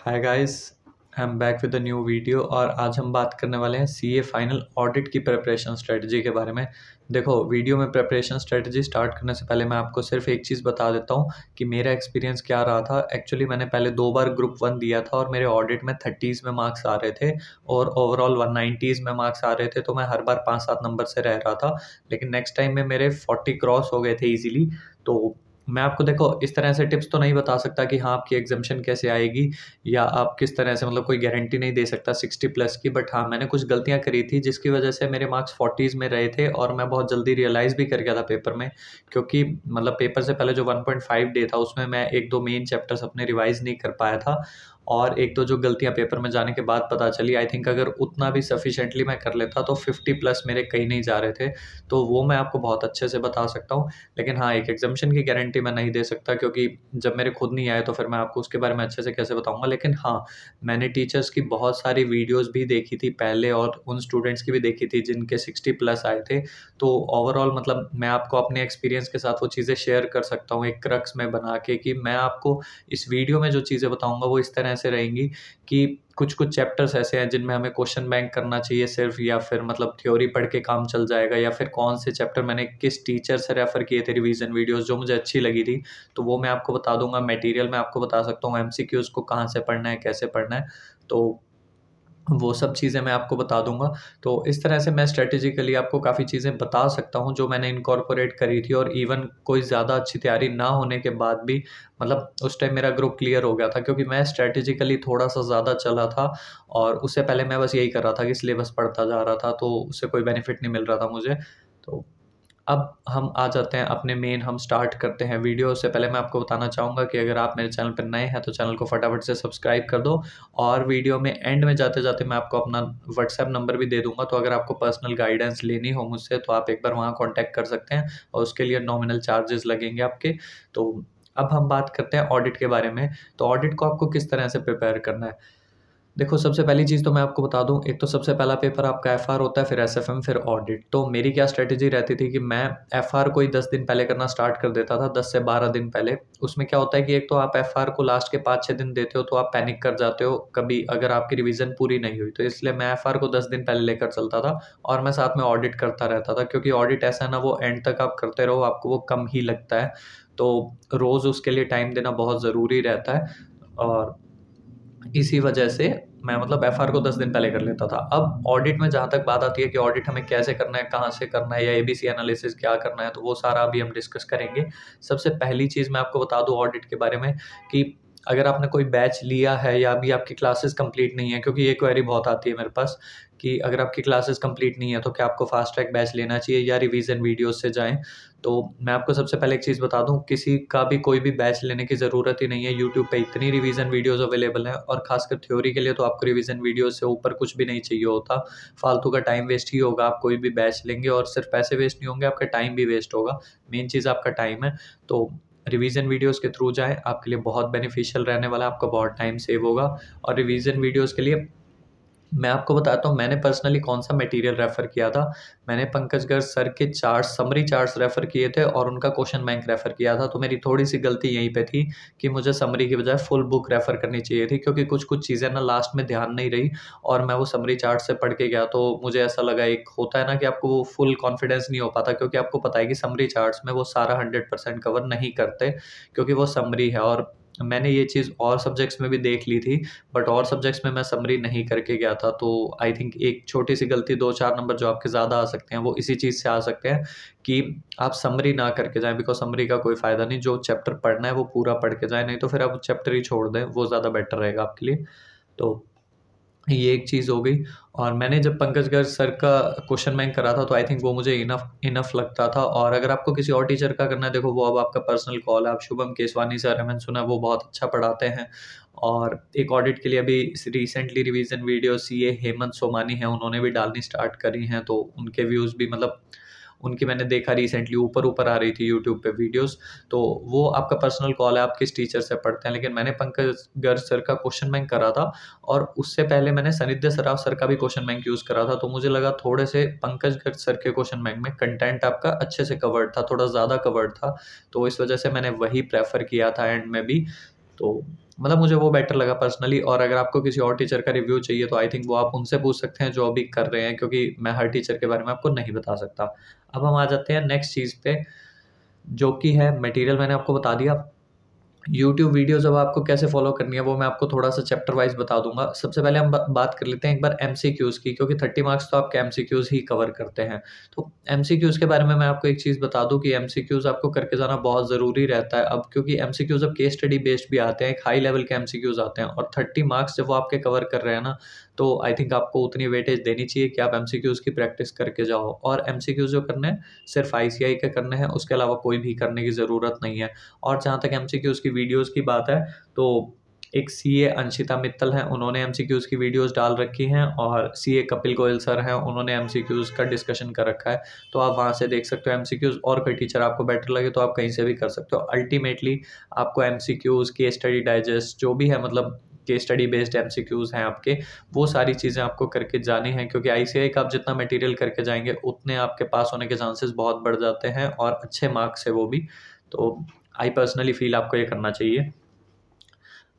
Hi guys, I am back with a new video और आज हम बात करने वाले हैं सीए फाइनल ऑडिट की प्रिपरेशन स्ट्रेटजी के बारे में। देखो, वीडियो में प्रिपरेशन स्ट्रेटजी स्टार्ट करने से पहले मैं आपको सिर्फ एक चीज़ बता देता हूँ कि मेरा एक्सपीरियंस क्या रहा था। एक्चुअली मैंने पहले 2 बार ग्रुप 1 दिया था और मेरे ऑडिट में 30s में मार्क्स आ रहे थे और ओवरऑल 190s में मार्क्स आ रहे थे, तो मैं हर बार 5-7 नंबर से रह रहा था। लेकिन नेक्स्ट टाइम में मेरे 40 क्रॉस हो गए थे ईज़िली। तो मैं आपको देखो इस तरह से टिप्स तो नहीं बता सकता कि हाँ, आपकी एग्ज़ाम्शन कैसे आएगी या आप किस तरह से, मतलब कोई गारंटी नहीं दे सकता 60 प्लस की। बट हाँ, मैंने कुछ गलतियाँ करी थी जिसकी वजह से मेरे मार्क्स 40s में रहे थे और मैं बहुत जल्दी रियलाइज़ भी कर गया था पेपर में, क्योंकि मतलब पेपर से पहले जो 1.5 डे था उसमें मैं 1-2 मेन चैप्टर्स अपने रिवाइज़ नहीं कर पाया था और 1-2 जो गलतियाँ पेपर में जाने के बाद पता चली। आई थिंक अगर उतना भी सफिशिएंटली मैं कर लेता तो 50 प्लस मेरे कहीं नहीं जा रहे थे। तो वो मैं आपको बहुत अच्छे से बता सकता हूँ। लेकिन हाँ, एक एग्ज़ाम्शन की गारंटी मैं नहीं दे सकता, क्योंकि जब मेरे खुद नहीं आए तो फिर मैं आपको उसके बारे में अच्छे से कैसे बताऊँगा। लेकिन हाँ, मैंने टीचर्स की बहुत सारी वीडियोज़ भी देखी थी पहले और उन स्टूडेंट्स की भी देखी थी जिनके 60 प्लस आए थे। तो ओवरऑल मतलब मैं आपको अपने एक्सपीरियंस के साथ वो चीज़ें शेयर कर सकता हूँ एक क्रक्स में बना के, कि मैं आपको इस वीडियो में जो चीज़ें बताऊँगा वो इस तरह से रहेंगी कि कुछ-कुछ चैप्टर्स ऐसे हैं जिनमें हमें क्वेश्चन बैंक करना चाहिए सिर्फ, या फिर मतलब थ्योरी पढ़ के काम चल जाएगा, या फिर कौन से चैप्टर मैंने किस टीचर से रेफ़र किए थे रिवीजन वीडियोज़ जो मुझे अच्छी लगी थी, तो वो मैं आपको बता दूँगा। मटेरियल मैं आपको बता सकता हूँ, एमसीक्यूज़ को कहाँ से पढ़ना है, कैसे पढ़ना है, तो वो सब चीज़ें मैं आपको बता दूँगा। तो इस तरह से मैं स्ट्रैटेजिकली आपको काफ़ी चीज़ें बता सकता हूँ जो मैंने इनकॉर्पोरेट करी थी, और इवन कोई ज़्यादा अच्छी तैयारी ना होने के बाद भी मतलब उस टाइम मेरा ग्रुप क्लियर हो गया था, क्योंकि मैं स्ट्रैटेजिकली थोड़ा-सा ज़्यादा चला था और उससे पहले मैं बस यही कर रहा था कि सिलेबस पढ़ता जा रहा था, तो उससे कोई बेनिफिट नहीं मिल रहा था मुझे। तो अब हम आ जाते हैं अपने मेन, हम स्टार्ट करते हैं वीडियो। उससे पहले मैं आपको बताना चाहूँगा कि अगर आप मेरे चैनल पर नए हैं तो चैनल को फटाफट से सब्सक्राइब कर दो, और वीडियो में एंड में जाते-जाते मैं आपको अपना व्हाट्सएप नंबर भी दे दूँगा, तो अगर आपको पर्सनल गाइडेंस लेनी हो मुझसे तो आप एक बार वहाँ कॉन्टैक्ट कर सकते हैं और उसके लिए नॉमिनल चार्जेस लगेंगे आपके। तो अब हम बात करते हैं ऑडिट के बारे में। तो ऑडिट को आपको किस तरह से प्रिपेयर करना है? देखो, सबसे पहली चीज़ तो मैं आपको बता दूँ, एक तो सबसे पहला पेपर आपका एफआर होता है, फिर एसएफएम, फिर ऑडिट। तो मेरी क्या स्ट्रैटेजी रहती थी कि मैं एफआर को ही 10 दिन पहले करना स्टार्ट कर देता था, 10 से 12 दिन पहले। उसमें क्या होता है कि एक तो आप एफआर को लास्ट के 5-6 दिन देते हो तो आप पैनिक कर जाते हो कभी अगर आपकी रिवीजन पूरी नहीं हुई। तो इसलिए मैं एफआर को 10 दिन पहले लेकर चलता था और मैं साथ में ऑडिट करता रहता था, क्योंकि ऑडिट ऐसा है ना, वो एंड तक आप करते रहो, आपको वो कम ही लगता है। तो रोज़ उसके लिए टाइम देना बहुत ज़रूरी रहता है, और इसी वजह से मैं मतलब एफआर को 10 दिन पहले कर लेता था। अब ऑडिट में जहाँ तक बात आती है कि ऑडिट हमें कैसे करना है, कहाँ से करना है, या एबीसी एनालिसिस क्या करना है, तो वो सारा अभी हम डिस्कस करेंगे। सबसे पहली चीज़ मैं आपको बता दूँ ऑडिट के बारे में कि अगर आपने कोई बैच लिया है या अभी आपकी क्लासेस कंप्लीट नहीं है, क्योंकि ये क्वेरी बहुत आती है मेरे पास कि अगर आपकी क्लासेस कंप्लीट नहीं है तो क्या आपको फास्ट ट्रैक बैच लेना चाहिए या रिवीजन वीडियोस से जाएँ? तो मैं आपको सबसे पहले एक चीज़ बता दूँ, किसी का भी कोई भी बैच लेने की ज़रूरत ही नहीं है। यूट्यूब पे इतनी रिवीजन वीडियोज़ अवेलेबल हैं, और ख़ासकर थ्योरी के लिए तो आपको रिवीजन वीडियोज़ से ऊपर कुछ भी नहीं चाहिए होता। फालतू का टाइम वेस्ट ही होगा, आप कोई भी बैच लेंगे और सिर्फ पैसे वेस्ट नहीं होंगे, आपका टाइम भी वेस्ट होगा। मेन चीज़ आपका टाइम है। तो रिवीजन वीडियोज़ के थ्रू जाएँ, आपके लिए बहुत बेनिफिशियल रहने वाला है, आपका बहुत टाइम सेव होगा। और रिवीजन वीडियोज़ के लिए मैं आपको बताता हूँ मैंने पर्सनली कौन-सा मटेरियल रेफ़र किया था। मैंने पंकज गर्ग सर के चार्ट्स, समरी चार्ट्स रेफ़र किए थे और उनका क्वेश्चन बैंक रेफ़र किया था। तो मेरी थोड़ी-सी गलती यहीं पे थी कि मुझे समरी की बजाय फुल बुक रेफ़र करनी चाहिए थी, क्योंकि कुछ-कुछ चीज़ें ना लास्ट में ध्यान नहीं रही और मैं वो समरी चार्ट से पढ़ के गया, तो मुझे ऐसा लगा, एक होता है ना कि आपको वो फुल कॉन्फिडेंस नहीं हो पाता, क्योंकि आपको पता है कि समरी चार्ट्स में वो सारा 100% कवर नहीं करते, क्योंकि वो समरी है। और मैंने ये चीज़ और सब्जेक्ट्स में भी देख ली थी, बट और सब्जेक्ट्स में मैं समरी नहीं करके गया था। तो आई थिंक एक छोटी-सी गलती, 2-4 नंबर जो आपके ज़्यादा आ सकते हैं, वो इसी चीज़ से आ सकते हैं कि आप समरी ना करके जाएँ, बिकॉज़ समरी का कोई फ़ायदा नहीं। जो चैप्टर पढ़ना है वो पूरा पढ़ के जाएँ, नहीं तो फिर आप चैप्टर ही छोड़ दें, वो ज़्यादा बेटर रहेगा आपके लिए। तो ये एक चीज़ हो गई। और मैंने जब पंकज गर्ग सर का क्वेश्चन बैंक करा था तो आई थिंक वो मुझे इनफ इनफ लगता था। और अगर आपको किसी और टीचर का करना है, देखो वो अब आपका पर्सनल कॉल है। आप शुभम केसवानी सर हैं, मैंने सुना है वो बहुत अच्छा पढ़ाते हैं। और एक ऑडिट के लिए अभी recently revision video CA Hemant Somani हैं, उन्होंने भी डालनी स्टार्ट करी हैं, तो उनके व्यूज़ भी मतलब उनकी मैंने देखा रिसेंटली ऊपर-ऊपर आ रही थी यूट्यूब पे वीडियोज़। तो वो आपका पर्सनल कॉल है, आप किस टीचर से पढ़ते हैं। लेकिन मैंने पंकज गर्ग सर का क्वेश्चन बैंक करा था और उससे पहले मैंने सनिध्य सराफ सर का भी क्वेश्चन बैंक यूज़ करा था। तो मुझे लगा थोड़े से पंकज गर्ग सर के क्वेश्चन बैंक में कंटेंट आपका अच्छे से कवर्ड था, थोड़ा ज़्यादा कवर्ड था। तो इस वजह से मैंने वही प्रेफ़र किया था एंड में भी। तो मतलब मुझे वो बेटर लगा पर्सनली। और अगर आपको किसी और टीचर का रिव्यू चाहिए तो आई थिंक वो आप उनसे पूछ सकते हैं जो अभी कर रहे हैं, क्योंकि मैं हर टीचर के बारे में आपको नहीं बता सकता। अब हम आ जाते हैं नेक्स्ट चीज़ पे, जो कि है मटेरियल। मैंने आपको बता दिया। यूट्यूब वीडियोज़ अब आपको कैसे फॉलो करनी है वो मैं आपको थोड़ा-सा चैप्टर वाइज़ बता दूँगा। सबसे पहले हम ब बात कर लेते हैं एक बार एमसीक्यूज़ की, क्योंकि 30 मार्क्स तो आपके एमसीक्यूज़ ही कवर करते हैं। तो एमसीक्यूज़ के बारे में मैं आपको एक चीज़ बता दूँ कि एमसीक्यूज़ आपको करके जाना बहुत ज़रूरी रहता है। अब क्योंकि एमसीक्यूज़ अब केस स्टडी बेस्ड भी आते हैं, एक हाई लेवल के एमसीक्यूज़ आते हैं, और 30 मार्क्स जब वो आपके कवर कर रहे हैं ना, तो आई थिंक आपको उतनी वेटेज देनी चाहिए कि आप एमसीक्यूज़ की प्रैक्टिस करके जाओ। और एमसीक्यूज़ जो करने हैं सिर्फ़ आईसीएआई के करने हैं, उसके अलावा कोई भी करने की ज़रूरत नहीं है। और जहाँ तक एमसीक्यूज़ की वीडियोज़ की बात है, तो एक सीए अंशिता मित्तल हैं, उन्होंने एमसीक्यूज़ की वीडियोज़ डाल रखी हैं, और सीए कपिल गोयल सर हैं, उन्होंने एमसीक्यूज़ का डिस्कशन कर रखा है। तो आप वहाँ से देख सकते हो एमसीक्यूज़। और कोई टीचर आपको बेटर लगे तो आप कहीं से भी कर सकते हो। अल्टीमेटली आपको एमसीक्यूज़, केस स्टडी डाइजेस्ट जो भी है, मतलब केस स्टडी बेस्ड एमसीक्यूज़ हैं आपके, वो सारी चीज़ें आपको करके जानी हैं, क्योंकि आईसीएआई का आप जितना मटेरियल करके जाएँगे उतने आपके पास होने के चांसेस बहुत बढ़ जाते हैं, और अच्छे मार्क्स है वो भी। तो आई पर्सनली फ़ील आपको ये करना चाहिए।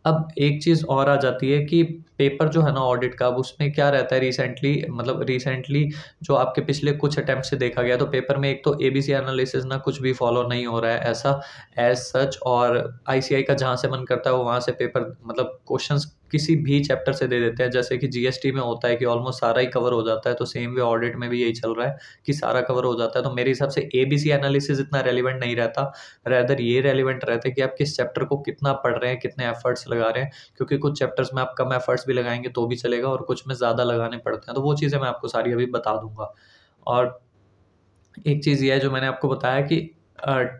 अब एक चीज़ और आ जाती है कि पेपर जो है ना ऑडिट का, अब उसमें क्या रहता है रिसेंटली जो आपके पिछले कुछ अटेम्प्ट से देखा गया, तो पेपर में एक तो एबीसी एनालिसिस ना कुछ भी फॉलो नहीं हो रहा है ऐसा एज सच। और आईसीआई का जहाँ से मन करता है वो वहाँ से पेपर, मतलब क्वेश्चंस किसी भी चैप्टर से दे देते हैं। जैसे कि जीएसटी में होता है कि ऑलमोस्ट सारा ही कवर हो जाता है, तो सेम वे ऑडिट में भी यही चल रहा है कि सारा कवर हो जाता है। तो मेरे हिसाब से एबीसी एनालिसिस इतना रेलिवेंट नहीं रहता, रैदर ये रेलिवेंट रहता है कि आप किस चैप्टर को कितना पढ़ रहे हैं, कितने एफर्ट्स लगा रहे हैं। क्योंकि कुछ चैप्टर्स में आप कम एफर्ट्स भी लगाएंगे तो भी चलेगा, और कुछ में ज़्यादा लगाने पड़ते हैं, तो वो चीज़ें मैं आपको सारी अभी बता दूंगा। और एक चीज़ ये है जो मैंने आपको बताया कि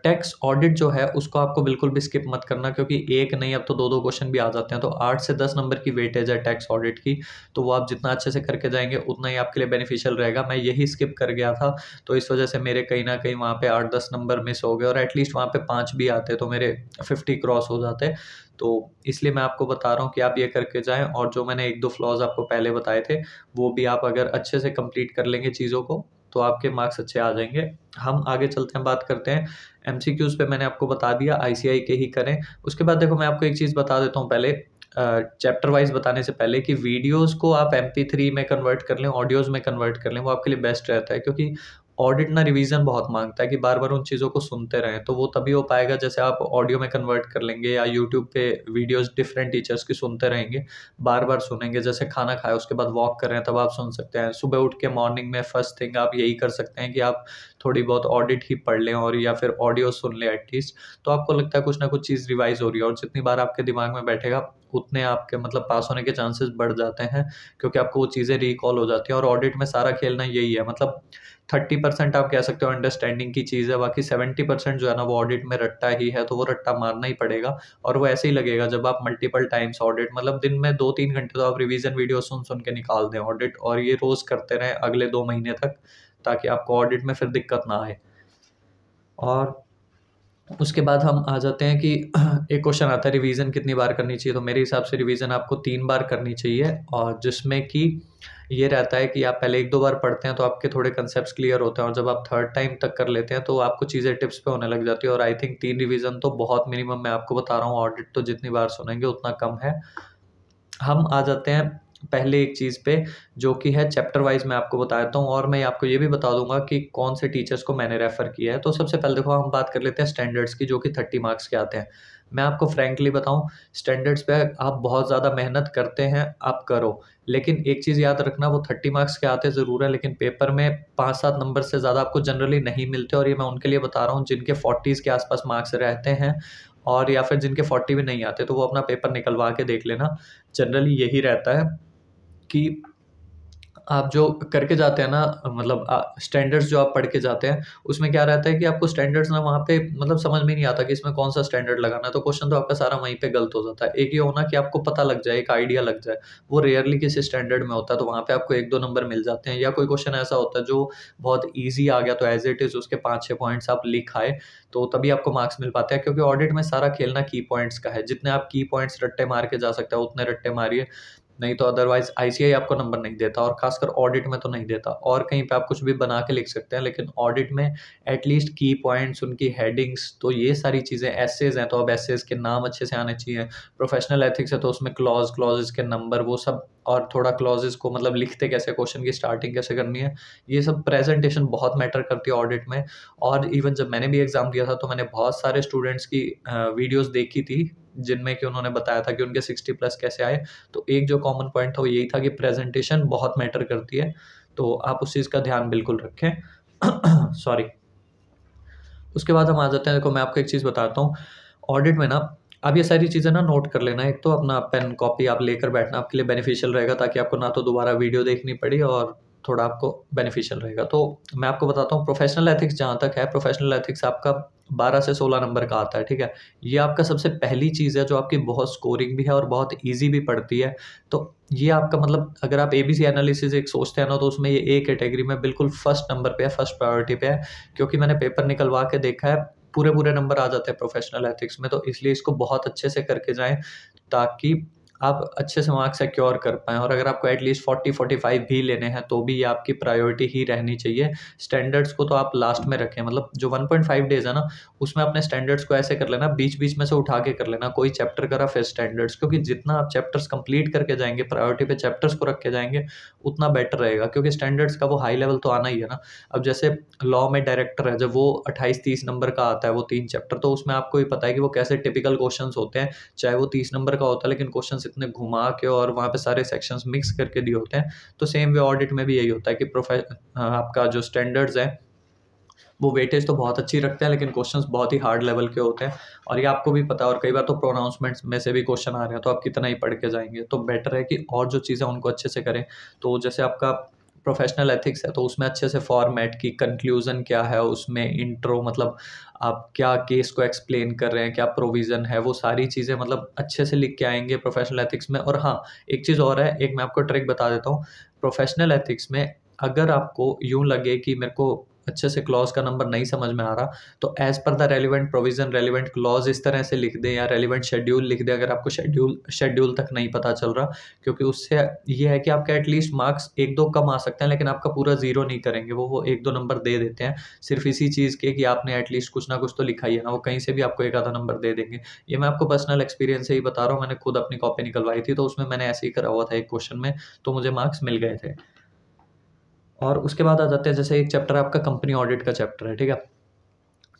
टैक्स ऑडिट जो है उसको आपको बिल्कुल भी स्किप मत करना, क्योंकि एक नहीं अब तो 2-2 क्वेश्चन भी आ जाते हैं। तो 8 से 10 नंबर की वेटेज है टैक्स ऑडिट की, तो वो आप जितना अच्छे से करके जाएँगे उतना ही आपके लिए बेनिफिशियल रहेगा। मैं यही स्किप कर गया था, तो इस वजह से मेरे कहीं न कहीं वहाँ पे 8-10 नंबर मिस हो गए, और एटलीस्ट वहाँ पे 5 भी आते तो मेरे 50 क्रॉस हो जाते। तो इसलिए मैं आपको बता रहा हूँ कि आप ये करके जाएँ, और जो मैंने 1-2 फ्लॉज़ आपको पहले बताए थे, वो भी आप अगर अच्छे से कंप्लीट कर लेंगे चीज़ों को, तो आपके मार्क्स अच्छे आ जाएँगे। हम आगे चलते हैं, बात करते हैं एमसीक्यूज़ पे। मैंने आपको बता दिया आईसीएआई के ही करें। उसके बाद देखो मैं आपको एक चीज़ बता देता हूँ पहले, चैप्टर वाइज़ बताने से पहले, कि वीडियोज़ को आप एमपी3 में कन्वर्ट कर लें, ऑडियोज़ में कन्वर्ट कर लें, वो आपके लिए बेस्ट रहता है। क्योंकि ऑडिट ना रिवीजन बहुत माँगता है कि बार-बार उन चीज़ों को सुनते रहें, तो वो तभी हो पाएगा जैसे आप ऑडियो में कन्वर्ट कर लेंगे, या यूट्यूब पे वीडियोज़ डिफरेंट टीचर्स की सुनते रहेंगे, बार-बार सुनेंगे। जैसे खाना खाया उसके बाद वॉक कर रहे हैं तब आप सुन सकते हैं। सुबह उठ के मॉर्निंग में फर्स्ट थिंग आप यही कर सकते हैं कि आप थोड़ी बहुत ऑडिट ही पढ़ लें, और या फिर ऑडियो सुन लें एटलीस्ट। तो आपको लगता है कुछ ना कुछ चीज़ रिवाइज़ हो रही है, और जितनी बार आपके दिमाग में बैठेगा उतने आपके मतलब पास होने के चांसेस बढ़ जाते हैं, क्योंकि आपको वो चीज़ें रिकॉल हो जाती हैं। और ऑडिट में सारा खेलना यही है, मतलब 30% आप कह सकते हो अंडरस्टैंडिंग की चीज़ है, बाकी 70% जो है ना वो ऑडिट में रट्टा ही है, तो वो रट्टा मारना ही पड़ेगा। और वो ऐसे ही लगेगा जब आप मल्टीपल टाइम्स ऑडिट, मतलब दिन में 2-3 घंटे तो आप रिवीजन वीडियो सुन के निकाल दें ऑडिट, और ये रोज़ करते रहें अगले 2 महीने तक, ताकि आपको ऑडिट में फिर दिक्कत ना आए। और उसके बाद हम आ जाते हैं कि एक क्वेश्चन आता है रिवीजन कितनी बार करनी चाहिए। तो मेरे हिसाब से रिवीजन आपको 3 बार करनी चाहिए, और जिसमें कि ये रहता है कि आप पहले 1-2 बार पढ़ते हैं तो आपके थोड़े कंसेप्ट्स क्लियर होते हैं, और जब आप थर्ड टाइम तक कर लेते हैं तो आपको चीज़ें टिप्स पे होने लग जाती है। और आई थिंक 3 रिवीजन तो बहुत मिनिमम मैं आपको बता रहा हूँ, ऑडिट तो जितनी बार सुनेंगे उतना कम है। हम आ जाते हैं पहले एक चीज़ पे, जो कि है चैप्टर वाइज़ मैं आपको बता देता हूँ, और मैं आपको ये भी बता दूँगा कि कौन से टीचर्स को मैंने रेफ़र किया है। तो सबसे पहले देखो हम बात कर लेते हैं स्टैंडर्ड्स की, जो कि 30 मार्क्स के आते हैं। मैं आपको फ्रैंकली बताऊँ, स्टैंडर्ड्स पे आप बहुत ज़्यादा मेहनत करते हैं, आप करो। लेकिन एक चीज़ याद रखना, वो 30 मार्क्स के आते ज़रूर है, लेकिन पेपर में 5-7 नंबर से ज़्यादा आपको जनरली नहीं मिलते, और ये मैं उनके लिए बता रहा हूँ जिनके 40s के आस-पास मार्क्स रहते हैं, और या फिर जिनके 40 भी नहीं आते, तो वो अपना पेपर निकलवा के देख लेना। जनरली यही रहता है कि आप जो करके जाते हैं ना, मतलब स्टैंडर्ड्स जो आप पढ़ के जाते हैं, उसमें क्या रहता है कि आपको स्टैंडर्ड्स ना वहाँ पे मतलब समझ में नहीं आता कि इसमें कौन-सा स्टैंडर्ड लगाना है, तो क्वेश्चन तो आपका सारा वहीं पे गलत हो जाता है। एक ये होना कि आपको पता लग जाए, एक आइडिया लग जाए, वो रेयरली किसी स्टैंडर्ड में होता है, तो वहाँ पे आपको 1-2 नंबर मिल जाते हैं। या कोई क्वेश्चन ऐसा होता है जो बहुत ईज़ी आ गया, तो एज़ इट इज़ उसके 5-6 पॉइंट्स आप लिख आए, तो तभी आपको मार्क्स मिल पाते हैं। क्योंकि ऑडिट में सारा खेलना की पॉइंट्स का है, जितने आप की पॉइंट्स रट्टे मार के जा सकते हो, उतने रट्टे मारिए। नहीं तो अदरवाइज आईसीआई आपको नंबर नहीं देता, और खासकर ऑडिट में तो नहीं देता। और कहीं पे आप कुछ भी बना के लिख सकते हैं, लेकिन ऑडिट में एटलीस्ट की पॉइंट्स, उनकी हेडिंग्स, तो ये सारी चीज़ें, एसेज हैं तो अब एसेज के नाम अच्छे से आने चाहिए। प्रोफेशनल एथिक्स है तो उसमें क्लॉजेस के नंबर, वो सब, और थोड़ा क्लॉजेस को मतलब लिखते कैसे, क्वेश्चन की स्टार्टिंग कैसे करनी है, ये सब प्रेजेंटेशन बहुत मैटर करती है ऑडिट में। और इवन जब मैंने भी एग्ज़ाम दिया था तो मैंने बहुत सारे स्टूडेंट्स की वीडियोस देखी थी जिनमें कि उन्होंने बताया था कि उनके 60+ कैसे आए। तो एक जो कॉमन पॉइंट था वो यही था कि प्रेजेंटेशन बहुत मैटर करती है, तो आप उस चीज़ का ध्यान बिल्कुल रखें। सॉरी। उसके बाद हम आ जाते हैं, देखो मैं आपको एक चीज़ बताता हूँ, ऑडिट में ना आप ये सारी चीज़ें ना नोट कर लेना। एक तो अपना पेन कॉपी आप लेकर बैठना, आपके लिए बेनिफिशियल रहेगा, ताकि आपको ना तो दोबारा वीडियो देखनी पड़ी और थोड़ा आपको बेनिफिशियल रहेगा। तो मैं आपको बताता हूँ, प्रोफेशनल एथिक्स जहाँ तक है, प्रोफेशनल एथिक्स आपका 12 से 16 नंबर का आता है, ठीक है। ये आपका सबसे पहली चीज़ है जो आपकी बहुत स्कोरिंग भी है और बहुत ईजी भी पड़ती है। तो ये आपका मतलब, अगर आप एबीसी एनालिसिस एक सोचते हैं ना, तो उसमें ये ए कैटेगरी में बिल्कुल फर्स्ट नंबर पे है, फर्स्ट प्रायोरिटी पे है। क्योंकि मैंने पेपर निकलवा के देखा है, पूरे पूरे नंबर आ जाते हैं प्रोफेशनल एथिक्स में। तो इसलिए इसको बहुत अच्छे से करके जाएं, ताकि आप अच्छे से मार्क्स सिक्योर कर पाएँ। और अगर आपको एटलीस्ट 40-45 भी लेने हैं तो भी ये आपकी प्रायोरिटी ही रहनी चाहिए। स्टैंडर्ड्स को तो आप लास्ट में रखें, मतलब जो 1.5 डेज़ है ना, उसमें अपने स्टैंडर्ड्स को ऐसे कर लेना, बीच-बीच में से उठा के कर लेना, कोई चैप्टर करा फिर स्टैंडर्ड्स। क्योंकि जितना आप चैप्टर्स कंप्लीट करके जाएँगे, प्रायोरिटी पे चैप्टर्स को रख के जाएँगे, उतना बेटर रहेगा। क्योंकि स्टैंडर्ड्स का वो हाई लेवल तो आना ही है ना। अब जैसे लॉ में डायरेक्टर है, जब वो 28-30 नंबर का आता है वो 3 चैप्टर, तो उसमें आपको भी पता है कि वो कैसे टिपिकल क्वेश्चंस होते हैं। चाहे वो 30 नंबर का होता है, लेकिन क्वेश्चंस इतने घुमा के और वहाँ पे सारे सेक्शंस मिक्स करके दिए होते हैं। तो सेम वे ऑडिट में भी यही होता है कि आपका जो स्टैंडर्ड्स है, वो वेटेज तो बहुत अच्छी रखते हैं, लेकिन क्वेश्चंस बहुत ही हार्ड लेवल के होते हैं। और ये आपको भी पता है, और कई बार तो प्रोनाउंसमेंट्स में से भी क्वेश्चन आ रहे हैं, तो आप कितना ही पढ़ के जाएँगे। तो बेटर है कि और जो चीज़ें उनको अच्छे से करें। तो जैसे आपका प्रोफेशनल एथिक्स है, तो उसमें अच्छे से फॉर्मेट की कंक्लूज़न क्या है, उसमें इंट्रो, मतलब आप क्या केस को एक्सप्लेन कर रहे हैं, क्या प्रोविज़न है, वो सारी चीज़ें मतलब अच्छे से लिख के आएँगे प्रोफेशनल एथिक्स में। और हाँ, एक चीज़ और है, एक मैं आपको ट्रिक बता देता हूँ। प्रोफेशनल एथिक्स में अगर आपको यूँ लगे कि मेरे को अच्छे से क्लॉज़ का नंबर नहीं समझ में आ रहा, तो as per the relevant provision, relevant clause इस तरह से लिख दें, या रेलेवेंट शेड्यूल लिख दें, अगर आपको शेड्यूल तक नहीं पता चल रहा। क्योंकि उससे ये है कि आपका एटलीस्ट मार्क्स 1-2 कम आ सकते हैं, लेकिन आपका पूरा ज़ीरो नहीं करेंगे। वो 1-2 नंबर दे देते हैं, सिर्फ़ इसी चीज़ के कि आपने एटलीस्ट कुछ ना कुछ तो लिखा ही है ना, वो कहीं से भी आपको 1 आधा नंबर दे देंगे। ये मैं आपको पर्सनल एक्सपीरियंस से ही बता रहा हूँ, मैंने खुद अपनी कॉपी निकलवाई थी, तो उसमें मैंने ऐसे ही करा हुआ था एक क्वेश्चन में, तो मुझे मार्क्स मिल गए थे। और उसके बाद आ जाते हैं, जैसे एक चैप्टर आपका कंपनी ऑडिट का चैप्टर है, ठीक है।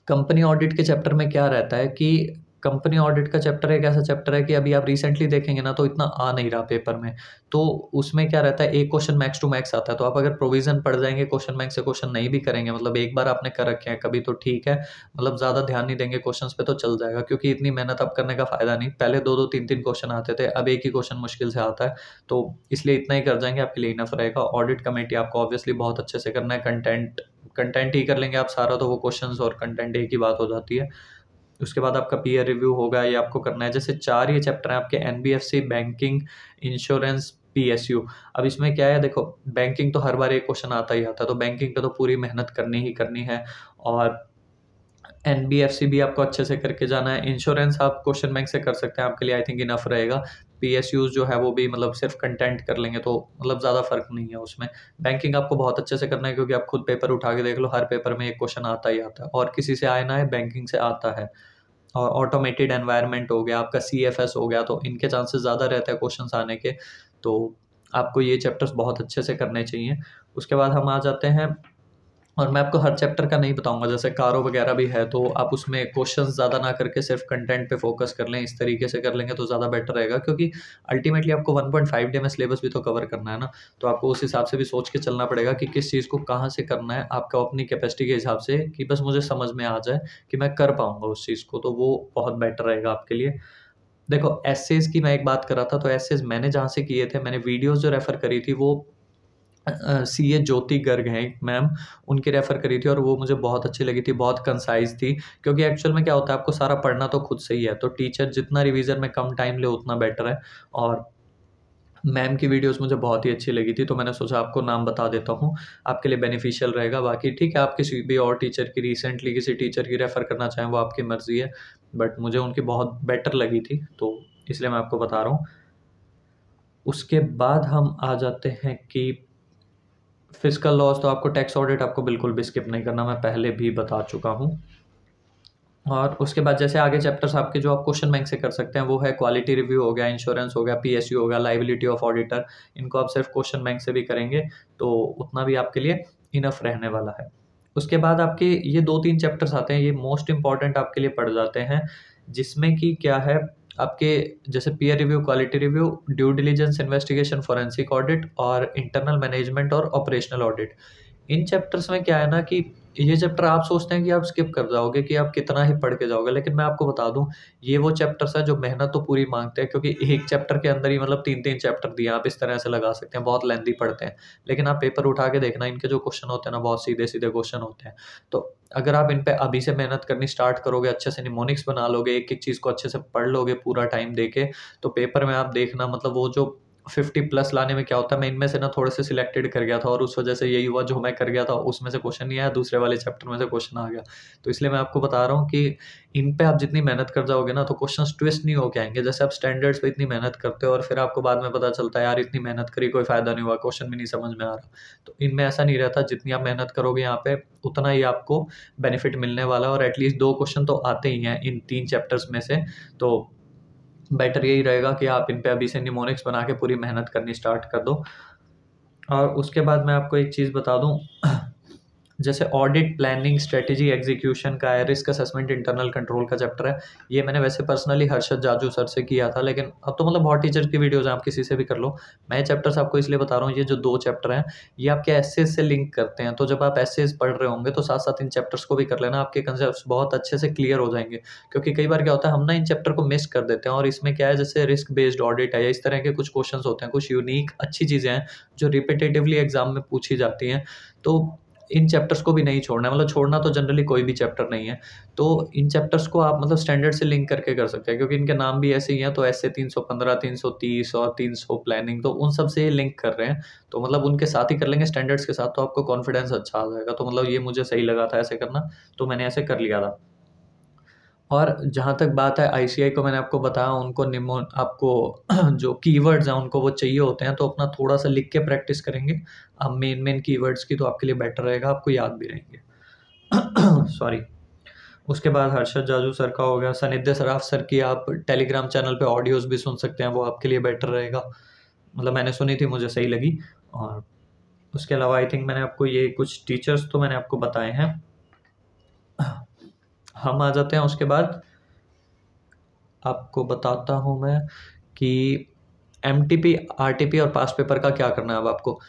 कंपनी ऑडिट के चैप्टर में क्या रहता है कि कंपनी ऑडिट का चैप्टर एक ऐसा चैप्टर है कि अभी आप रिसेंटली देखेंगे ना, तो इतना आ नहीं रहा पेपर में। तो उसमें क्या रहता है, एक क्वेश्चन मैक्स टू मैक्स आता है। तो आप अगर प्रोविज़न पढ़ जाएँगे, क्वेश्चन बैंक से क्वेश्चन नहीं भी करेंगे, मतलब एक बार आपने कर रखे हैं कभी, तो ठीक है, मतलब ज़्यादा ध्यान नहीं देंगे क्वेश्चंस पे तो चल जाएगा। क्योंकि इतनी मेहनत अब करने का फ़ायदा नहीं। पहले 2-2 3-3 क्वेश्चन आते थे, अब एक ही क्वेश्चन मुश्किल से आता है। तो इसलिए इतना ही कर जाएँगे, आपके लिए इनफ रहेगा। ऑडिट कमेटी आपको ऑब्वियसली बहुत अच्छे से करना है। कंटेंट ही कर लेंगे आप सारा, तो वो क्वेश्चंस और कंटेंट एक ही बात हो जाती है। उसके बाद आपका पीयर रिव्यू होगा, ये आपको करना है। जैसे 4 ये चैप्टर हैं आपके, एनबीएफसी, बैंकिंग, इंश्योरेंस, पीएसयू। अब इसमें क्या है, देखो बैंकिंग तो हर बार एक क्वेश्चन आता ही आता है, तो बैंकिंग पे तो पूरी मेहनत करनी ही करनी है। और एनबीएफसी भी आपको अच्छे से करके जाना है। इंश्योरेंस आप क्वेश्चन बैंक से कर सकते हैं, आपके लिए आई थिंक इनफ रहेगा। पीएसयूज़ जो है वो भी मतलब सिर्फ कंटेंट कर लेंगे, तो मतलब ज़्यादा फ़र्क नहीं है उसमें। बैंकिंग आपको बहुत अच्छे से करना है, क्योंकि आप खुद पेपर उठा के देख लो, हर पेपर में एक क्वेश्चन आता ही आता है, और किसी से आए ना आए, बैंकिंग से आता है। और ऑटोमेटेड एनवायरनमेंट हो गया, आपका सीएफएस हो गया, तो इनके चांसेस ज़्यादा रहते हैं क्वेश्चंस आने के। तो आपको ये चैप्टर्स बहुत अच्छे से करने चाहिए। उसके बाद हम आ जाते हैं, और मैं आपको हर चैप्टर का नहीं बताऊँगा, जैसे कारो वगैरह भी है, तो आप उसमें क्वेश्चंस ज़्यादा ना करके सिर्फ कंटेंट पे फ़ोकस कर लें। इस तरीके से कर लेंगे तो ज़्यादा बेटर रहेगा, क्योंकि अल्टीमेटली आपको 1.5 डे में सिलेबस भी तो कवर करना है ना। तो आपको उस हिसाब से भी सोच के चलना पड़ेगा कि किस चीज़ को कहाँ से करना है, आपको अपनी कैपेसिटी के हिसाब से, कि बस मुझे समझ में आ जाए कि मैं कर पाऊँगा उस चीज़ को, तो वो बहुत बेटर रहेगा आपके लिए। देखो एसेज़ की मैं एक बात कर रहा था, तो एसेज़ मैंने जहाँ से किए थे, मैंने वीडियोज़ जो रेफ़र करी थी वो सीए ज्योति गर्ग हैं एक मैम, उनकी रेफ़र करी थी, और वो मुझे बहुत अच्छी लगी थी, बहुत कंसाइज़ थी। क्योंकि एक्चुअल में क्या होता है, आपको सारा पढ़ना तो खुद से ही है, तो टीचर जितना रिवीज़न में कम टाइम ले उतना बेटर है। और मैम की वीडियोज़ मुझे बहुत ही अच्छी लगी थी, तो मैंने सोचा आपको नाम बता देता हूँ, आपके लिए बेनिफिशियल रहेगा। बाकी ठीक है, आप किसी भी और टीचर की, रिसेंटली किसी टीचर की रेफ़र करना चाहें, वो आपकी मर्ज़ी है, बट मुझे उनकी बहुत बेटर लगी थी, तो इसलिए मैं आपको बता रहा हूँ। उसके बाद हम आ जाते हैं कि फिजिकल लॉस, तो आपको टैक्स ऑडिट आपको बिल्कुल भी स्किप नहीं करना, मैं पहले भी बता चुका हूँ। और उसके बाद जैसे आगे चैप्टर्स आपके जो आप क्वेश्चन बैंक से कर सकते हैं वो है क्वालिटी रिव्यू हो गया, इंश्योरेंस हो गया, पीएसयू हो गया, लाइबिलिटी ऑफ ऑडिटर। इनको आप सिर्फ क्वेश्चन बैंक से भी करेंगे तो उतना भी आपके लिए इनफ रहने वाला है। उसके बाद आपके ये 2-3 चैप्टर्स आते हैं, ये मोस्ट इंपॉर्टेंट आपके लिए पड़ जाते हैं, जिसमें कि क्या है आपके जैसे peer review, quality review, due diligence, investigation, forensic audit और इंटरनल मैनेजमेंट और ऑपरेशनल ऑडिट। इन चैप्टर्स में क्या है ना कि ये चैप्टर आप सोचते हैं कि आप स्किप कर जाओगे, कि आप कितना ही पढ़ के जाओगे, लेकिन मैं आपको बता दूं ये वो चैप्टर्स है जो मेहनत तो पूरी मांगते हैं, क्योंकि एक चैप्टर के अंदर ही मतलब 3-3 चैप्टर दिए, आप इस तरह से लगा सकते हैं, बहुत लेंथी पढ़ते हैं। लेकिन आप पेपर उठा के देखना, इनके जो क्वेश्चन होते हैं ना बहुत सीधे सीधे क्वेश्चन होते हैं। तो अगर आप इन पे अभी से मेहनत करनी स्टार्ट करोगे, अच्छे से निमोनिक्स बना लोगे, एक एक चीज़ को अच्छे से पढ़ लोगे पूरा टाइम दे के, तो पेपर में आप देखना मतलब वो जो 50 प्लस लाने में क्या होता है, मैं इनमें से ना थोड़े से सिलेक्टेड कर गया था और उस वजह से यही हुआ, जो मैं कर गया था उसमें से क्वेश्चन नहीं आया, दूसरे वाले चैप्टर में से क्वेश्चन आ गया। तो इसलिए मैं आपको बता रहा हूँ कि इन पे आप जितनी मेहनत कर जाओगे ना तो क्वेश्चन ट्विस्ट नहीं होके आएंगे। जैसे आप स्टैंडर्ड्स पे इतनी मेहनत करते हो और फिर आपको बाद में पता चलता है यार इतनी मेहनत करी कोई फायदा नहीं हुआ, क्वेश्चन भी नहीं समझ में आ रहा। तो इनमें ऐसा नहीं रहता, जितनी आप मेहनत करोगे यहाँ पे उतना ही आपको बेनिफिट मिलने वाला है, और एटलीस्ट 2 क्वेश्चन तो आते ही हैं इन 3 चैप्टर्स में से। तो बेटर यही रहेगा कि आप इन पे अभी से निमोनिक्स बना के पूरी मेहनत करनी स्टार्ट कर दो। और उसके बाद मैं आपको एक चीज़ बता दूं, जैसे ऑडिट प्लानिंग स्ट्रेटेजी एग्जीक्यूशन का है, रिस्क असेसमेंट, इंटरनल कंट्रोल का चैप्टर है। ये मैंने वैसे पर्सनली हर्षद जाजू सर से किया था, लेकिन अब तो मतलब बहुत टीचर की वीडियोज़ हैं, आप किसी से भी कर लो। मैं ये चैप्टर्स आपको इसलिए बता रहा हूँ, ये जो 2 चैप्टर हैं ये आपके एसेज से लिंक करते हैं, तो जब आप एसेज पढ़ रहे होंगे तो साथ साथ इन चैप्टर्स को भी कर लेना, आपके कंसेप्ट बहुत अच्छे से क्लियर हो जाएंगे। क्योंकि कई बार क्या होता है हम ना इन चैप्टर को मिस कर देते हैं, और इसमें क्या है जैसे रिस्क बेस्ड ऑडिट है या इस तरह के कुछ क्वेश्चन होते हैं, कुछ यूनिक अच्छी चीज़ें हैं जो रिपीटेटिवली एग्जाम में पूछी जाती हैं। तो इन चैप्टर्स को भी नहीं छोड़ना है, मतलब छोड़ना तो जनरली कोई भी चैप्टर नहीं है। तो इन चैप्टर्स को आप मतलब स्टैंडर्ड से लिंक करके कर सकते हैं, क्योंकि इनके नाम भी ऐसे ही हैं। तो ऐसे 315, 330 और 300 प्लानिंग, तो उन सब से लिंक कर रहे हैं, तो मतलब उनके साथ ही कर लेंगे स्टैंडर्ड्स के साथ, तो आपको कॉन्फिडेंस अच्छा आ जाएगा। तो मतलब ये मुझे सही लगा था ऐसे करना, तो मैंने ऐसे कर लिया था। और जहाँ तक बात है आईसीआई को, मैंने आपको बताया उनको निमो आपको जो कीवर्ड्स हैं उनको वो चाहिए होते हैं, तो अपना थोड़ा सा लिख के प्रैक्टिस करेंगे आप मेन कीवर्ड्स की, तो आपके लिए बेटर रहेगा, आपको याद भी रहेंगे। सॉरी। उसके बाद हर्षद जाजू सर का हो गया, सनिध्य सराफ सर की आप टेलीग्राम चैनल पे ऑडियोज़ भी सुन सकते हैं, वो आपके लिए बेटर रहेगा, मतलब मैंने सुनी थी मुझे सही लगी। और उसके अलावा आई थिंक मैंने आपको ये कुछ टीचर्स तो मैंने आपको बताए हैं। हम आ जाते हैं उसके बाद, आपको बताता हूँ मैं कि एमटीपी, आरटीपी और पास्ट पेपर का क्या करना है अब आपको।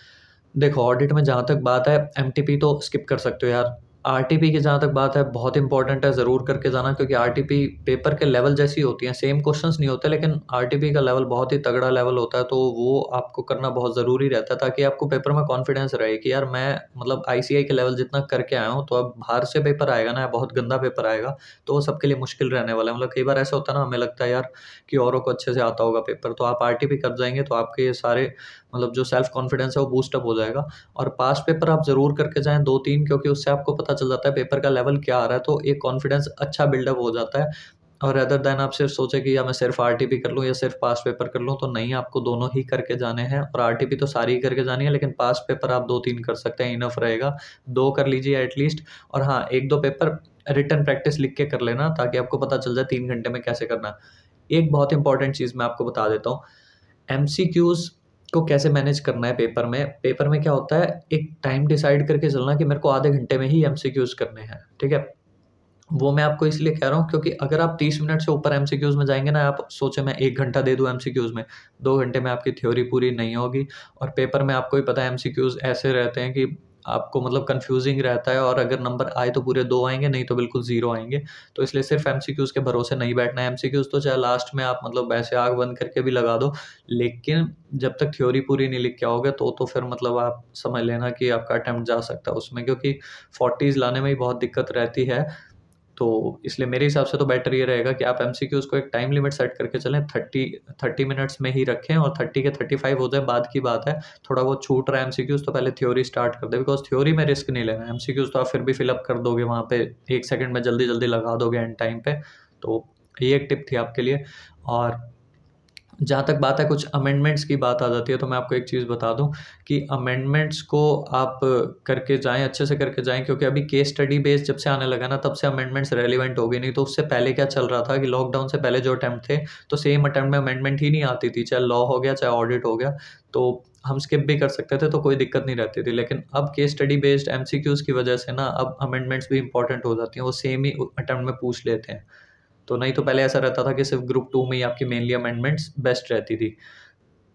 देखो ऑडिट में जहाँ तक बात है एमटीपी तो स्किप कर सकते हो यार। आरटीपी की जहाँ तक बात है बहुत इंपॉर्टेंट है, ज़रूर करके जाना, क्योंकि आरटीपी पेपर के लेवल जैसी होती हैं, सेम क्वेश्चंस नहीं होते, लेकिन आरटीपी का लेवल बहुत ही तगड़ा लेवल होता है, तो वो आपको करना बहुत ज़रूरी रहता है, ताकि आपको पेपर में कॉन्फिडेंस रहे कि यार मैं मतलब आईसीआई के लेवल जितना करके आया हूँ, तो अब बाहर से पेपर आएगा ना, बहुत गंदा पेपर आएगा, तो वो सबके लिए मुश्किल रहने वाला है। मतलब कई बार ऐसा होता है ना, हमें लगता है यार कि औरों को अच्छे से आता होगा पेपर, तो आप आरटीपी कर जाएंगे तो आपके ये सारे मतलब जो सेल्फ कॉन्फिडेंस है वो बूस्टअप हो जाएगा। और पास्ट पेपर आप ज़रूर करके जाएँ 2-3, क्योंकि उससे आपको पता चल जाता है पेपर का लेवल क्या आ रहा है, तो एक कॉन्फिडेंस अच्छा बिल्डअप हो जाता है। और अदर देन आप सिर्फ सोचें कि या मैं सिर्फ आरटीपी कर लूँ या सिर्फ पास्ट पेपर कर लूँ, तो नहीं, आपको दोनों ही करके जाने हैं। और आरटीपी तो सारी ही करके जानी है, लेकिन पास्ट पेपर आप 2-3 कर सकते हैं, इनफ रहेगा। 2 कर लीजिए एटलीस्ट। और हाँ, 1-2 पेपर रिटन प्रैक्टिस लिख के कर लेना, ताकि आपको पता चल जाए 3 घंटे में कैसे करना है। एक बहुत इंपॉर्टेंट चीज़ मैं आपको बता देता हूँ, एमसीक्यूज़ को कैसे मैनेज करना है पेपर में। पेपर में क्या होता है, एक टाइम डिसाइड करके चलना कि मेरे को आधे घंटे में ही एमसीक्यूज़ करने हैं, ठीक है? वो मैं आपको इसलिए कह रहा हूँ क्योंकि अगर आप 30 मिनट से ऊपर एमसीक्यूज़ में जाएँगे ना, आप सोचें मैं 1 घंटा दे दूँ एमसीक्यूज़ में, 2 घंटे में आपकी थ्योरी पूरी नहीं होगी। और पेपर में आपको ही पता है एमसीक्यूज़ ऐसे रहते हैं कि आपको मतलब कन्फ्यूज़िंग रहता है, और अगर नंबर आए तो पूरे 2 आएँगे, नहीं तो बिल्कुल 0 आएँगे। तो इसलिए सिर्फ एमसीक्यूज़ के भरोसे नहीं बैठना है। एमसीक्यूज़ तो चाहे लास्ट में आप मतलब ऐसे आँख बंद करके भी लगा दो, लेकिन जब तक थ्योरी पूरी नहीं लिख के आओगे तो फिर मतलब आप समझ लेना कि आपका अटेम्प्ट जा सकता है उसमें, क्योंकि 40s लाने में ही बहुत दिक्कत रहती है। तो इसलिए मेरे हिसाब से तो बेटर ये रहेगा कि आप एमसीक्यूज़ को एक टाइम लिमिट सेट करके चलें, 30 मिनट्स में ही रखें, और 30 के 35 हो जाए बाद की बात है। थोड़ा बहुत छूट रहा है एमसीक्यूज़ तो पहले थ्योरी स्टार्ट कर दें, बिकॉज़ थ्योरी में रिस्क नहीं लेना है। एमसीक्यूज़ तो आप फिर भी फिलअप कर दोगे वहाँ पे, 1 सेकंड में जल्दी-जल्दी लगा दोगे एंड टाइम पे। तो ये एक टिप थी आपके लिए। और जहाँ तक बात है कुछ अमेंडमेंट्स की बात आ जाती है, तो मैं आपको एक चीज़ बता दूँ कि अमेंडमेंट्स को आप करके जाएँ, अच्छे से करके जाएँ, क्योंकि अभी केस स्टडी बेस जब से आने लगा ना, तब से अमेंडमेंट्स रेलेवेंट हो गई। नहीं तो उससे पहले क्या चल रहा था कि लॉकडाउन से पहले जो अटेम्प्ट थे, तो सेम अटेम्प्ट में अमेंडमेंट ही नहीं आती थी, चाहे लॉ हो गया, चाहे ऑडिट हो गया, तो हम स्किप भी कर सकते थे, तो कोई दिक्कत नहीं रहती थी। लेकिन अब केस स्टडी बेस्ड एमसीक्यूज़ की वजह से ना अब अमेंडमेंट्स भी इम्पोर्टेंट हो जाती हैं, वो सेम ही अटेम्प्ट में पूछ लेते हैं। तो नहीं तो पहले ऐसा रहता था कि सिर्फ ग्रुप 2 में ही आपकी मेनली अमेंडमेंट्स बेस्ट रहती थी।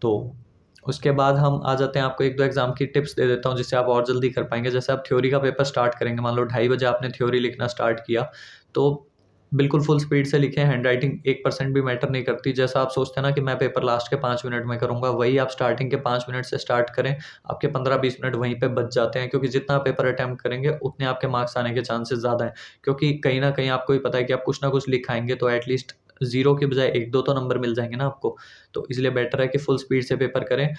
तो उसके बाद हम आ जाते हैं, आपको 1-2 एग्ज़ाम की टिप्स दे देता हूँ जिससे आप और जल्दी कर पाएँगे। जैसे आप थ्योरी का पेपर स्टार्ट करेंगे, मान लो 2:30 बजे आपने थ्योरी लिखना स्टार्ट किया, तो बिल्कुल फुल स्पीड से लिखें, हैंडराइटिंग 1% भी मैटर नहीं करती। जैसा आप सोचते हैं ना कि मैं पेपर लास्ट के 5 मिनट में करूँगा, वही आप स्टार्टिंग के 5 मिनट से स्टार्ट करें, आपके 15-20 मिनट वहीं पे बच जाते हैं, क्योंकि जितना आप पेपर अटेम्प्ट करेंगे, उतने आपके मार्क्स आने के चांसेस ज़्यादा हैं। क्योंकि कहीं न कहीं आपको भी पता है कि आप कुछ ना कुछ लिख आएँगे, तो एटलीस्ट 0 की बजाय 1-2 तो नंबर मिल जाएँगे ना आपको। तो इसलिए बेटर है कि फुल स्पीड से पेपर करें।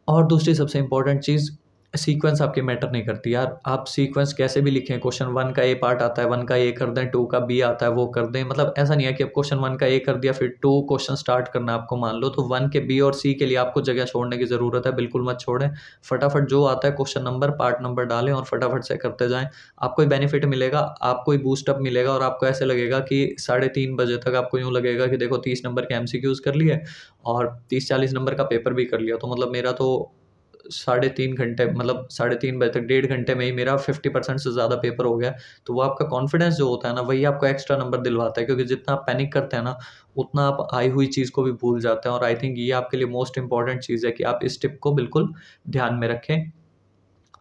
और दूसरी सबसे इम्पोर्टेंट चीज़, सीक्वेंस आपकी मैटर नहीं करती यार। आप सीक्वेंस कैसे भी लिखें, क्वेश्चन 1 का ए पार्ट आता है, 1 का ए कर दें, 2 का बी आता है वो कर दें। मतलब ऐसा नहीं है कि अब क्वेश्चन 1 का ए कर दिया फिर 2 क्वेश्चन स्टार्ट करना है आपको, मान लो, तो 1 के बी और सी के लिए आपको जगह छोड़ने की ज़रूरत है, बिल्कुल मत छोड़ें। फटाफट जो आता है क्वेश्चन नंबर, पार्ट नंबर डालें और फटाफट से करते जाएँ। आपको ही बेनिफिट मिलेगा, आपको ही बूस्ट अप मिलेगा और आपको ऐसे लगेगा कि 3:30 बजे तक आपको यूँ लगेगा कि देखो 30 नंबर के एमसीक्यूज़ कर लिए और 30-40 नंबर का पेपर भी कर लिया। तो मतलब मेरा तो 3.5 घंटे, मतलब 3:30 बजे तक, 1.5 घंटे में ही मेरा 50% से ज़्यादा पेपर हो गया। तो वो आपका कॉन्फिडेंस जो होता है ना, वही आपको एक्स्ट्रा नंबर दिलवाता है, क्योंकि जितना आप पैनिक करते हैं ना, उतना आप आई हुई चीज़ को भी भूल जाते हैं। और आई थिंक ये आपके लिए मोस्ट इम्पोर्टेंट चीज़ है कि आप इस टिप को बिल्कुल ध्यान में रखें।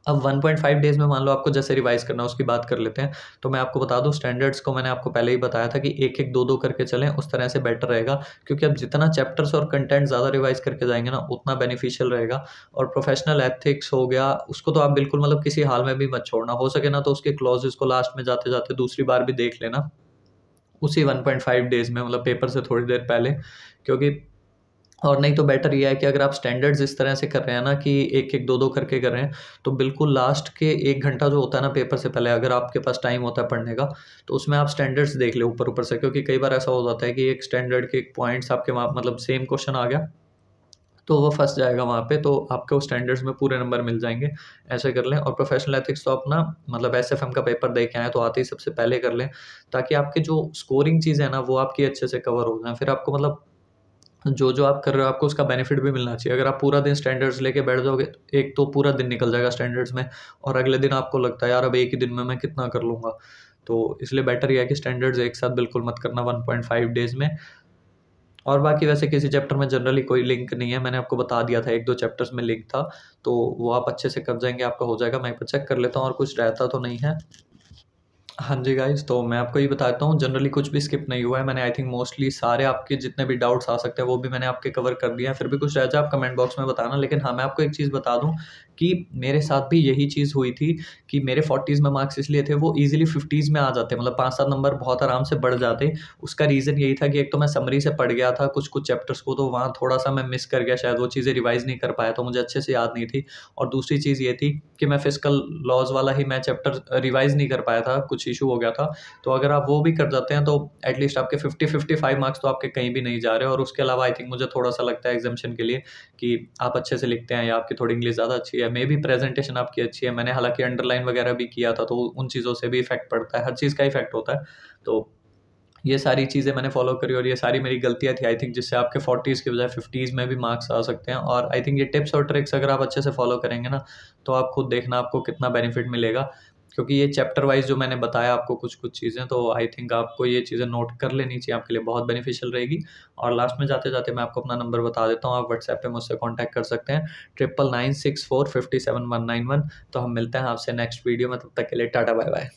अब 1.5 डेज़ में मान लो आपको जैसे रिवाइज़ करना है, उसकी बात कर लेते हैं। तो मैं आपको बता दूँ, स्टैंडर्ड्स को मैंने आपको पहले ही बताया था कि 1-1, 2-2 करके चलें, उस तरह से बेटर रहेगा। क्योंकि अब जितना चैप्टर्स और कंटेंट ज़्यादा रिवाइज़ करके जाएँगे ना, उतना बेनिफिशियल रहेगा। और प्रोफेशनल एथिक्स हो गया, उसको तो आप बिल्कुल मतलब किसी हाल में भी मत छोड़ना। हो सके ना तो उसके क्लॉज़ेज़ को लास्ट में जाते-जाते दूसरी बार भी देख लेना, उसी 1.5 डेज़ में, मतलब पेपर से थोड़ी देर पहले। क्योंकि और नहीं तो बेटर ये है कि अगर आप स्टैंडर्ड्स इस तरह से कर रहे हैं ना कि 1-1, 2-2 करके कर रहे हैं, तो बिल्कुल लास्ट के 1 घंटा जो होता है ना पेपर से पहले, अगर आपके पास टाइम होता है पढ़ने का, तो उसमें आप स्टैंडर्ड्स देख लें ऊपर-ऊपर से। क्योंकि कई बार ऐसा हो जाता है कि एक स्टैंडर्ड के पॉइंट्स आपके वहाँ मतलब सेम क्वेश्चन आ गया, तो वो फँस जाएगा वहाँ पे, तो आपको स्टैंडर्ड्स में पूरे नंबर मिल जाएँगे। ऐसे कर लें। और प्रोफेशनल एथिक्स तो अपना मतलब एसएफएम का पेपर दे के आएँ, तो आते ही सबसे पहले कर लें, ताकि आपके जो स्कोरिंग चीज़ है ना, वो आपकी अच्छे से कवर हो जाएँ। फिर आपको मतलब जो-जो आप कर रहे हो, आपको उसका बेनिफिट भी मिलना चाहिए। अगर आप पूरा दिन स्टैंडर्ड्स लेके बैठ जाओगे, तो एक तो पूरा दिन निकल जाएगा स्टैंडर्ड्स में, और अगले दिन आपको लगता है यार अब एक ही दिन में मैं कितना कर लूँगा। तो इसलिए बेटर ये है कि स्टैंडर्ड्स एक साथ बिल्कुल मत करना 1.5 डेज़ में। और बाकी वैसे किसी चैप्टर में जनरली कोई लिंक नहीं है, मैंने आपको बता दिया था 1-2 चैप्टर्स में लिंक था, तो वो आप अच्छे से कर जाएँगे, आपका हो जाएगा। मैं एक बार चेक कर लेता हूँ और कुछ रहता तो नहीं है। हाँ जी गाइज़, तो मैं आपको ये बताता हूँ, जनरली कुछ भी स्किप नहीं हुआ है। मैंने आई थिंक मोस्टली सारे आपके जितने भी डाउट्स आ सकते हैं, वो भी मैंने आपके कवर कर दिए हैं। फिर भी कुछ रह जाए आप कमेंट बॉक्स में बताना। लेकिन हाँ, मैं आपको एक चीज़ बता दूँ कि मेरे साथ भी यही चीज़ हुई थी कि मेरे 40s में मार्क्स इसलिए थे, वो ईज़िली 50s में आ जाते, मतलब 5-7 नंबर बहुत आराम से बढ़ जाते। उसका रीज़न यही था कि एक तो मैं समरी से पढ़ गया था कुछ-कुछ चैप्टर्स को, तो वहाँ थोड़ा-सा मैं मिस कर गया, शायद वो चीज़ें रिवाइज़ नहीं कर पाया, तो मुझे अच्छे से याद नहीं थी। और दूसरी चीज़ ये थी कि मैं फिजिकल लॉज़ वाला ही मैं चैप्टर रिवाइज़ नहीं कर पाया था, कुछ इश्यू हो गया था। तो अगर आप वो भी कर जाते हैं, तो एटलीस्ट आपके 50-55 मार्क्स तो आपके कहीं भी नहीं जा रहे। और उसके अलावा आई थिंक मुझे थोड़ा-सा लगता है एग्ज़ाम्शन के लिए कि आप अच्छे से लिखते हैं या आपकी थोड़ी इंग्लिश ज़्यादा अच्छी है, मेबी प्रेज़ेंटेशन आपकी अच्छी है। मैंने हालाँकि अंडरलाइन वगैरह भी किया था, तो उन चीज़ों से भी इफ़ेक्ट पड़ता है, हर चीज़ का इफ़ेक्ट होता है। तो ये सारी चीज़ें मैंने फ़ॉलो करी और ये सारी मेरी गलतियाँ थी आई थिंक, जिससे आपके 40s की बजाय 50s में भी मार्क्स आ सकते हैं। और आई थिंक ये टिप्स और ट्रिक्स अगर आप अच्छे से फ़ॉलो करेंगे ना, तो आप खुद देखना आपको कितना बेनिफिट मिलेगा। क्योंकि ये चैप्टर वाइज़ जो मैंने बताया आपको कुछ-कुछ चीज़ें, तो आई थिंक आपको ये चीज़ें नोट कर लेनी चाहिए, आपके लिए बहुत बेनिफिशियल रहेगी। और लास्ट में जाते-जाते मैं आपको अपना नंबर बता देता हूँ, आप व्हाट्सएप पे मुझसे कॉन्टैक्ट कर सकते हैं 9996457191। तो हम मिलते हैं आपसे नेक्स्ट वीडियो में, तब तक के लिए टाटा बाय-बाय।